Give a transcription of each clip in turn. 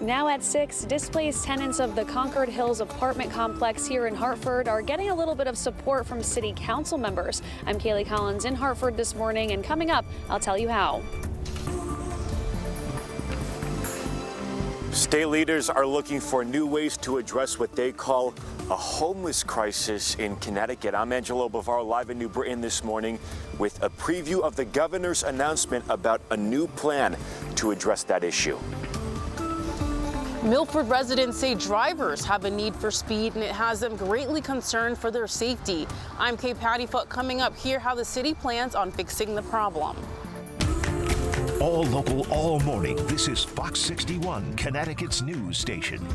Now at 6, displaced tenants of the Concord Hills apartment complex here in Hartford are getting a little bit of support from city council members. I'm Kaylee Collins in Hartford this morning, and coming up, I'll tell you how. State leaders are looking for new ways to address what they call a homeless crisis in Connecticut. I'm Angelo Bavaro, live in New Britain this morning with a preview of the governor's announcement about a new plan to address that issue. Milford residents say drivers have a need for speed, and it has them greatly concerned for their safety. I'm Kay Pattyfoot. Coming up here, how the city plans on fixing the problem. All local, all morning. This is Fox 61, Connecticut's news station.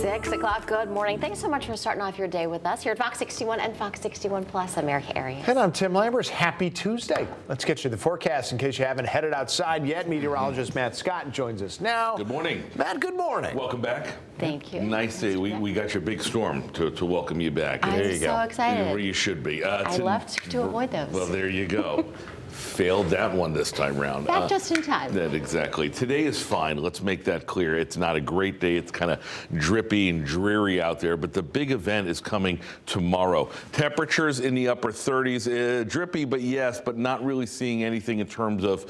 6 o'clock. Good morning. Thanks so much for starting off your day with us here at Fox 61 and Fox 61 Plus. I'm Erica Arias. And I'm Tim Lambers. Happy Tuesday. Let's get you the forecast in case you haven't headed outside yet. Meteorologist Matt Scott joins us now. Good morning. Matt, good morning. Welcome back. Thank you. Nice day. We got your big storm to welcome you back. I'm There you so go. excited. Where you should be. I left to avoid those. Well, there you go. Failed that one this time round. Back just in time. That exactly. Today is fine. Let's make that clear. It's not a great day. It's kind of drippy and dreary out there, but the big event is coming tomorrow. Temperatures in the upper 30s, drippy, but yes, but not really seeing anything in terms of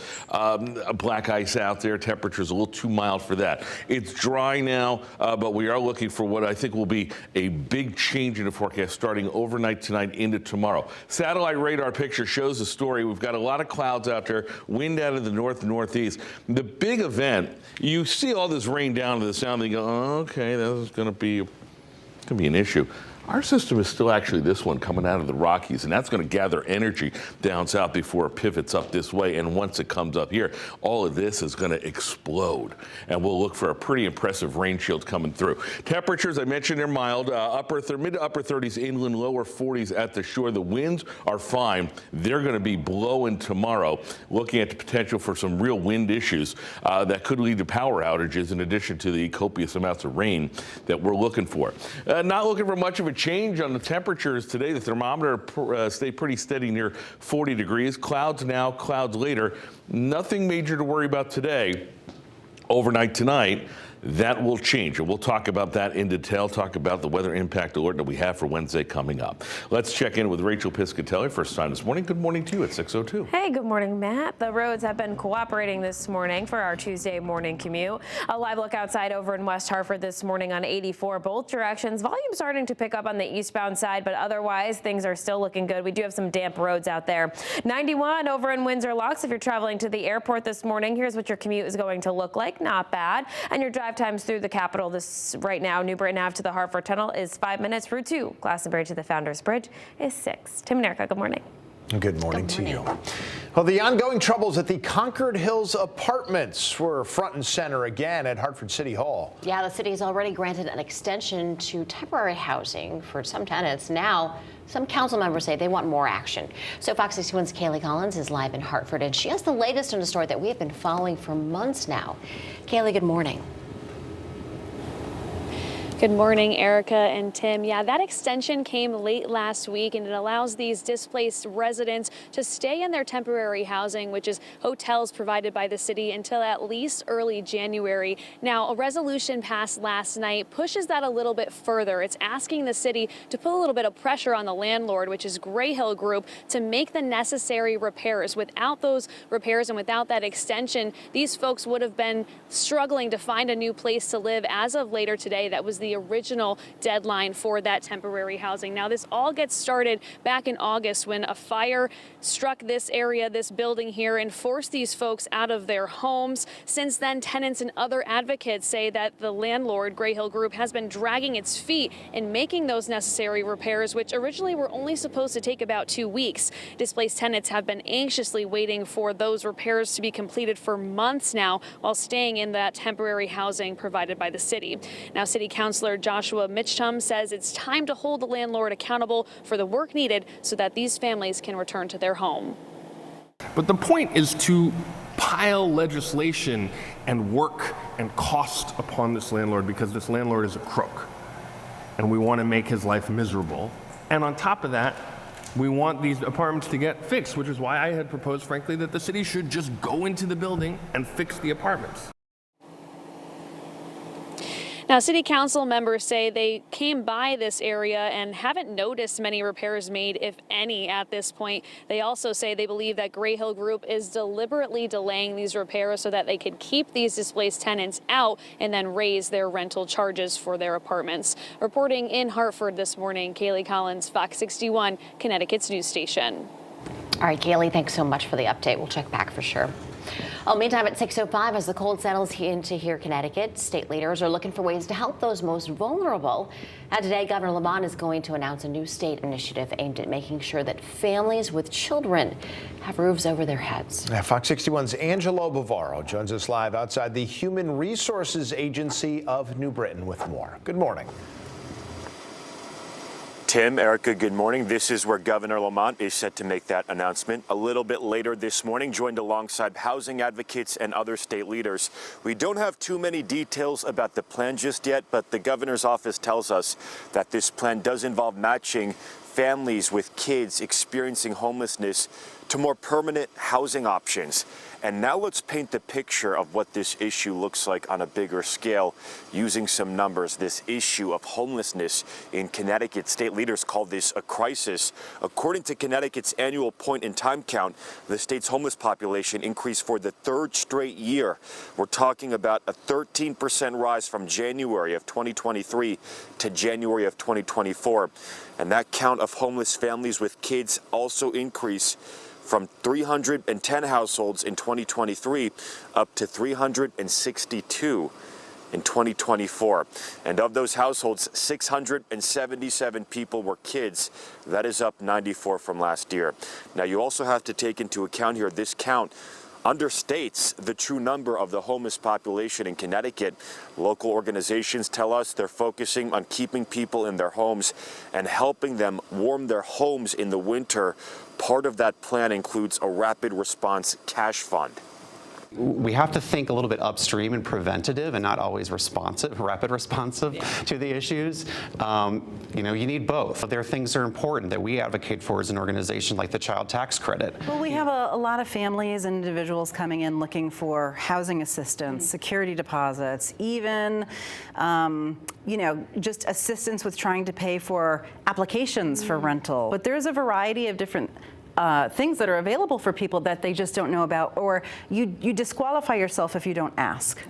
black ice out there. Temperatures a little too mild for that. It's dry now, but we are looking for what I think will be a big change in the forecast starting overnight tonight into tomorrow. Satellite radar picture shows the story. We've got a lot of clouds out there, wind out of the north and northeast. The big event, you see all this rain down to the south, and you go, oh, okay, this is going to be an issue. Our system is still actually this one coming out of the Rockies, and that's going to gather energy down south before it pivots up this way. And once it comes up here, all of this is going to explode, and we'll look for a pretty impressive rain shield coming through. Temperatures, I mentioned, they're mild, mid to upper 30s inland, lower 40s at the shore. The winds are fine. They're going to be blowing tomorrow. Looking at the potential for some real wind issues that could lead to power outages in addition to the copious amounts of rain that we're looking for. Not looking for much of a change on the temperatures today. The thermometer stayed pretty steady near 40 degrees. Clouds now, clouds later. Nothing major to worry about today. Overnight tonight, that will change, and we'll talk about that in detail, talk about the weather impact alert that we have for Wednesday coming up. Let's check in with Rachel Piscatelli, first time this morning. Good morning to you at 6:02. Hey, good morning, Matt. The roads have been cooperating this morning for our Tuesday morning commute. A live look outside over in West Hartford this morning on 84, both directions. Volume starting to pick up on the eastbound side, but otherwise things are still looking good. We do have some damp roads out there. 91 over in Windsor Locks. If you're traveling to the airport this morning, here's what your commute is going to look like. Not bad. And your drive times through the Capitol this right now, New Britain Ave to the Hartford Tunnel is 5 minutes. Route 2, Glastonbury to the Founders Bridge is 6. Tim and Erica, good morning. Good morning to you. Well, the ongoing troubles at the Concord Hills apartments were front and center again at Hartford City Hall. Yeah, the city has already granted an extension to temporary housing for some tenants. Now, some council members say they want more action. So Fox 61's Kaylee Collins is live in Hartford, and she has the latest on a story that we have been following for months now. Kaylee, good morning. Good morning, Erica and Tim. Yeah, that extension came late last week, and it allows these displaced residents to stay in their temporary housing, which is hotels provided by the city, until at least early January. Now, a resolution passed last night pushes that a little bit further. It's asking the city to put a little bit of pressure on the landlord, which is Grayhill Group, to make the necessary repairs. Without those repairs and without that extension, these folks would have been struggling to find a new place to live as of later today. That was the original deadline for that temporary housing. Now, this all gets started back in August when a fire struck this area, this building here, and forced these folks out of their homes. Since then, tenants and other advocates say that the landlord, Grayhill Group, has been dragging its feet in making those necessary repairs, which originally were only supposed to take about 2 weeks. Displaced tenants have been anxiously waiting for those repairs to be completed for months now while staying in that temporary housing provided by the city. Now, City Councilor Joshua Mitchum says it's time to hold the landlord accountable for the work needed so that these families can return to their home. But the point is to pile legislation and work and cost upon this landlord, because this landlord is a crook and we want to make his life miserable. And on top of that, we want these apartments to get fixed, which is why I had proposed, frankly, that the city should just go into the building and fix the apartments. Now, city council members say they came by this area and haven't noticed many repairs made, if any, at this point. They also say they believe that Gray Hill Group is deliberately delaying these repairs so that they could keep these displaced tenants out and then raise their rental charges for their apartments. Reporting in Hartford this morning, Kaylee Collins, Fox 61, Connecticut's news station. All right, Kaylee, thanks so much for the update. We'll check back for sure. Oh, meantime, at 6:05, as the cold settles into here, Connecticut, state leaders are looking for ways to help those most vulnerable. And today, Governor Lamont is going to announce a new state initiative aimed at making sure that families with children have roofs over their heads. Fox 61's Angelo Bavaro joins us live outside the Human Resources Agency of New Britain with more. Good morning. Tim, Erica, good morning. This is where Governor Lamont is set to make that announcement. A little bit later this morning, joined alongside housing advocates and other state leaders. We don't have too many details about the plan just yet, but the governor's office tells us that this plan does involve matching families with kids experiencing homelessness to more permanent housing options. And now let's paint the picture of what this issue looks like on a bigger scale using some numbers. This issue of homelessness in Connecticut, state leaders call this a crisis. According to Connecticut's annual point-in-time count, the state's homeless population increased for the third straight year. We're talking about a 13% rise from January of 2023 to January of 2024. And that count of homeless families with kids also increased from 310 households in 2023 up to 362 in 2024. And of those households, 677 people were kids. That is up 94 from last year. Now, you also have to take into account here, this count understates the true number of the homeless population in Connecticut. Local organizations tell us they're focusing on keeping people in their homes and helping them warm their homes in the winter. Part of that plan includes a rapid response cash fund. We have to think a little bit upstream and preventative and not always responsive, rapid responsive to the issues. You know, you need both. There are things that are important that we advocate for as an organization, like the child tax credit. Well, we have a lot of families and individuals coming in looking for housing assistance, security deposits, even, you know, just assistance with trying to pay for applications for rental. But there's a variety of different things that are available for people that they just don't know about, or you disqualify yourself if you don't ask.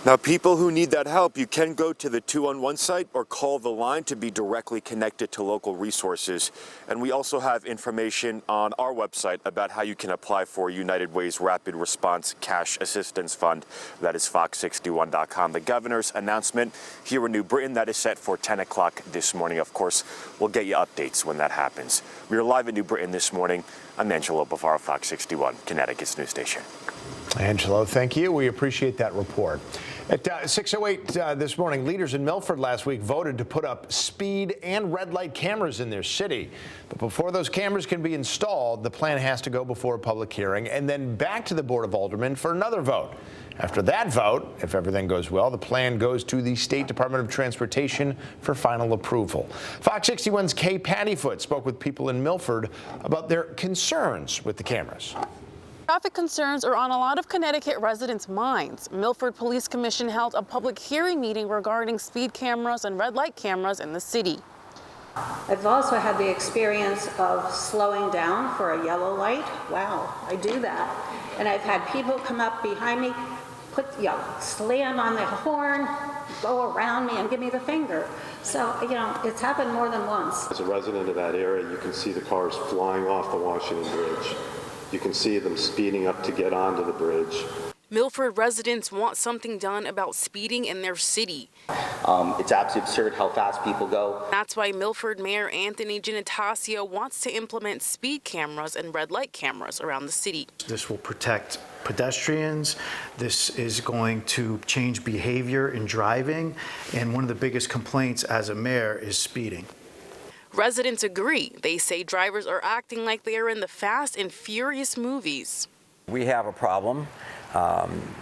Now, people who need that help, you can go to the 211 site or call the line to be directly connected to local resources. And we also have information on our website about how you can apply for United Way's Rapid Response Cash Assistance Fund. That is fox61.com. The governor's announcement here in New Britain, that is set for 10 o'clock this morning. Of course, we'll get you updates when that happens. We are live in New Britain this morning. I'm Angelo Bavaro, Fox 61, Connecticut's news station. Angelo, thank you. We appreciate that report. At 6:08 this morning, leaders in Milford last week voted to put up speed and red light cameras in their city. But before those cameras can be installed, the plan has to go before a public hearing and then back to the Board of Aldermen for another vote. After that vote, if everything goes well, the plan goes to the State Department of Transportation for final approval. Fox 61's Kay Pattyfoot spoke with people in Milford about their concerns with the cameras. Traffic concerns are on a lot of Connecticut residents' minds. Milford Police Commission held a public hearing meeting regarding speed cameras and red light cameras in the city. I've also had the experience of slowing down for a yellow light. Wow, I do that. And I've had people come up behind me, slam on the horn, go around me and give me the finger. So, it's happened more than once. As a resident of that area, you can see the cars flying off the Washington Bridge. You can see them speeding up to get onto the bridge. Milford residents want something done about speeding in their city. It's absolutely absurd how fast people go. That's why Milford Mayor Anthony Giannatasio wants to implement speed cameras and red light cameras around the city. This will protect pedestrians. This is going to change behavior in driving. And one of the biggest complaints as a mayor is speeding. Residents agree. They say drivers are acting like they are in the Fast and Furious movies. We have a problem.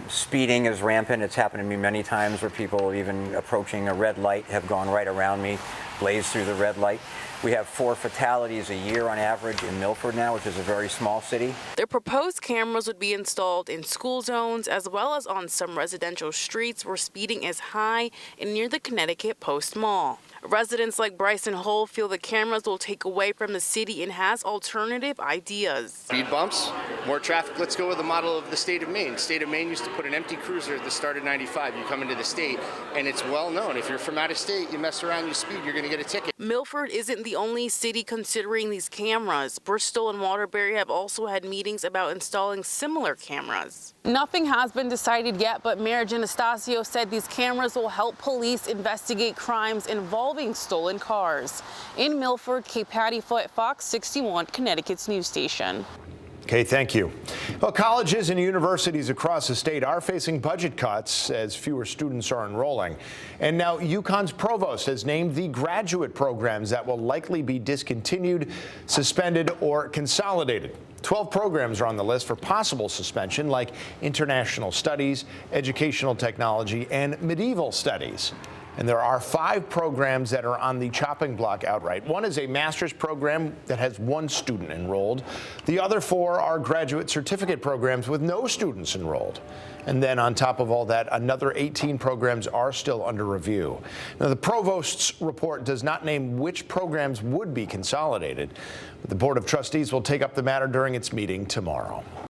Speeding is rampant. It's happened to me many times where people even approaching a red light have gone right around me, blazed through the red light. We have 4 fatalities a year on average in Milford now, which is a very small city. The proposed cameras would be installed in school zones as well as on some residential streets where speeding is high and near the Connecticut Post Mall. Residents like Bryson Hull feel the cameras will take away from the city and has alternative ideas. Speed bumps, more traffic. Let's go with the model of the state of Maine. State of Maine used to put an empty cruiser at the start of 95. You come into the state, and it's well known. If you're from out of state, you mess around, you speed, you're going to get a ticket. Milford isn't the only city considering these cameras. Bristol and Waterbury have also had meetings about installing similar cameras. Nothing has been decided yet, but Mayor Anastasio said these cameras will help police investigate crimes involving stolen cars. In Milford, Kay Patty Foote, Fox 61, Connecticut's news station. Okay, thank you. Well, colleges and universities across the state are facing budget cuts as fewer students are enrolling. And now UConn's provost has named the graduate programs that will likely be discontinued, suspended, or consolidated. 12 programs are on the list for possible suspension, like international studies, educational technology, and medieval studies. And there are 5 programs that are on the chopping block outright. One is a master's program that has 1 student enrolled. The other 4 are graduate certificate programs with no students enrolled. And then on top of all that, another 18 programs are still under review. Now, the provost's report does not name which programs would be consolidated, but the Board of Trustees will take up the matter during its meeting tomorrow.